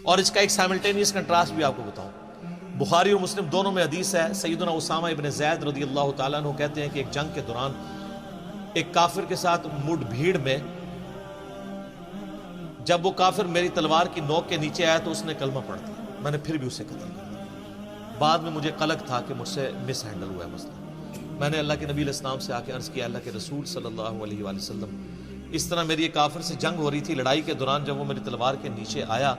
اور اس کا ایک سائملٹینیس کنٹراسٹ بھی آپ کو بتاؤں. بخاری اور مسلم دونوں میں حدیث ہے. سیدنا اسامہ ابن زید رضی اللہ تعالیٰ عنہ کہتے ہیں کہ ایک جنگ کے دوران ایک کافر کے ساتھ مڈ بھیڑ میں جب وہ کافر میری تلوار کی نوک کے نیچے آیا تو اس نے کلمہ پڑھ دیا. میں نے پھر بھی اسے قتل کر دیا. بعد میں مجھے قلق تھا کہ مجھ سے مس ہینڈل ہوا ہے مسئلہ. میں نے اللہ کے نبی علیہ السلام سے آ کے عرض کیا اللہ کے رسول صلی اللہ علیہ وآلہ وسلم اس طرح میری ایک کافر سے جنگ ہو رہی تھی. لڑائی کے دوران جب وہ میری تلوار کے نیچے آیا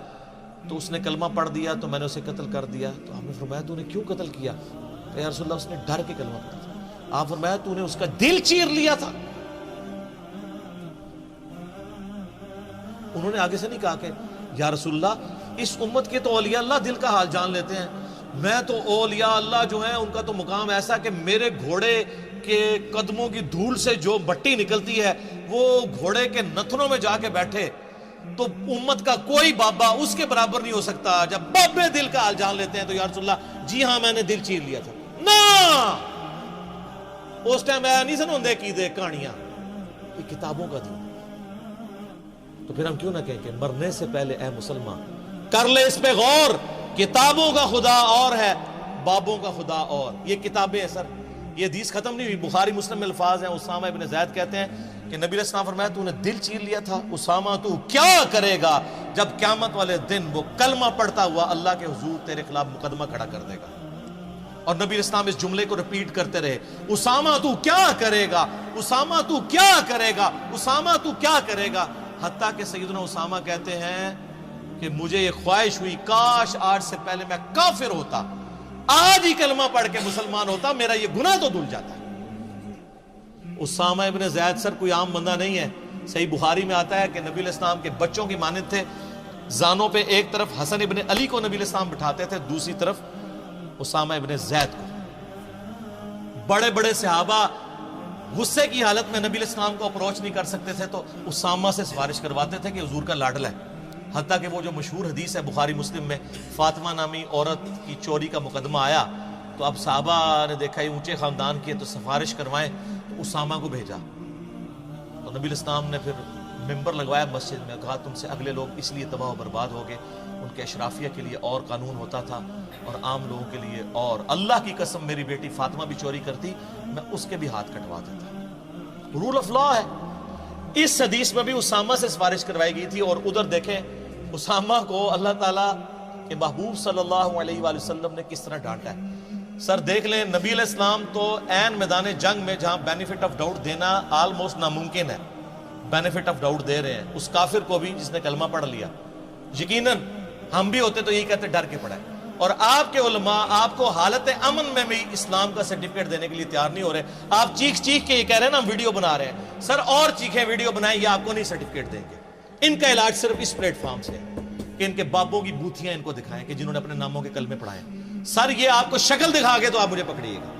تو اس نے کلمہ پڑھ دیا تو میں نے اسے قتل کر دیا. تو آپ نے فرمایا تو نے کیوں قتل کیا؟ کہ یا رسول اللہ اس نے ڈر کے کلمہ پڑھا تھا. آپ فرمایا تو نے اس کا دل چیر لیا تھا. انہوں نے آگے سے نہیں کہا کہ یا رسول اللہ اس امت کے تو اولیاء اللہ دل کا حال جان لیتے ہیں. میں تو اولیاء اللہ جو ہیں ان کا تو مقام ایسا کہ میرے گھوڑے کے قدموں کی دھول سے جو مٹی نکلتی ہے وہ گھوڑے کے نتنوں میں جا کے بیٹھے تو امت کا کوئی بابا اس کے برابر نہیں ہو سکتا. جب بابے دل کا حال جان لیتے ہیں تو یا رسول اللہ جی ہاں میں نے دل چیر لیا تھا. نا اس ٹائم میں نہیں سنوندے کی دے کہانیاں, یہ کتابوں کا دین. تو پھر ہم کیوں نہ کہیں کہ مرنے سے پہلے اے مسلمان کر لے اس پہ غور. کتابوں کا خدا اور ہے, بابوں کا خدا اور. یہ کتابیں ہیں سر, یہ حدیث ختم نہیں ہوئی. بخاری مسلم میں الفاظ ہیں. اسامہ ابن زید کہتے ہیں کہ نبی علیہ السلام فرمایا تو نے دل چیر لیا تھا. اسامہ تو کیا کرے گا جب قیامت والے دن وہ کلمہ پڑھتا ہوا اللہ کے حضور تیرے خلاف مقدمہ کھڑا کر دے گا. اور نبی علیہ السلام اس جملے کو ریپیٹ کرتے رہے, اسامہ تو کیا کرے گا, اسامہ تو کیا کرے گا, اسامہ تو کیا کرے گا. حتیٰ کہ سیدنا اسامہ کہتے ہیں کہ مجھے یہ خواہش ہوئی کاش آج سے پہلے میں کافر ہوتا, آج ہی کلمہ پڑھ کے مسلمان ہوتا, میرا یہ گناہ تو دھل جاتا. اسامہ ابن زید سر کوئی عام بندہ نہیں ہے. صحیح بخاری میں آتا ہے کہ نبی علیہ السلام کے بچوں کی مانند تھے. زانوں پہ ایک طرف حسن ابن علی کو نبی علیہ السلام بٹھاتے تھے, دوسری طرف اسامہ ابن زید کو. بڑے بڑے صحابہ غصے کی حالت میں نبی علیہ السلام کو اپروچ نہیں کر سکتے تھے تو اسامہ سے سفارش کرواتے تھے کہ حضور کا لاڈلا ہے. حتیٰ کہ وہ جو مشہور حدیث ہے بخاری مسلم میں, فاطمہ نامی عورت کی چوری کا مقدمہ آیا تو اب صحابہ نے دیکھا یہ اونچے خاندان کی ہے تو سفارش کروائیں, تو اسامہ کو بھیجا. تو نبی علیہ السلام نے پھر ممبر لگوایا مسجد میں, کہا تم سے اگلے لوگ اس لیے تباہ و برباد ہو گئے, ان کے اشرافیہ کے لیے اور قانون ہوتا تھا اور عام لوگوں کے لیے اور. اللہ کی قسم میری بیٹی فاطمہ بھی چوری کرتی میں اس کے بھی ہاتھ کٹوا دیتا. رول آف لا ہے. اس حدیث میں بھی اسامہ سے سفارش کروائی گئی تھی. اور ادھر دیکھیں اسامہ کو اللہ تعالیٰ کے محبوب صلی اللہ علیہ وآلہ وسلم نے کس طرح ڈانٹا ہے. سر دیکھ لیں نبی علیہ السلام تو عین میدان جنگ میں جہاں بینیفٹ آف ڈاؤٹ دینا آلموسٹ ناممکن ہے, بینیفٹ آف ڈاؤٹ دے رہے ہیں اس کافر کو بھی جس نے کلمہ پڑھ لیا. یقیناً ہم بھی ہوتے تو یہی کہتے ڈر کے پڑا ہے. اور آپ کے علماء آپ کو حالت امن میں بھی اسلام کا سرٹیفکیٹ دینے کے لیے تیار نہیں ہو رہے. آپ چیخ چیخ کے یہ کہہ رہے ہیں نا ویڈیو بنا رہے ہیں. سر اور چیخیں ویڈیو بنائیں, یہ آپ کو نہیں سرٹیفکیٹ دیں گے. ان کا علاج صرف اس پلیٹ فارم سے ہے کہ ان کے بابوں کی بوتھیاں ان کو دکھائیں کہ جنہوں نے اپنے ناموں کے کلمے پڑھائے. سر یہ آپ کو شکل دکھا کے تو آپ مجھے پکڑیے گا.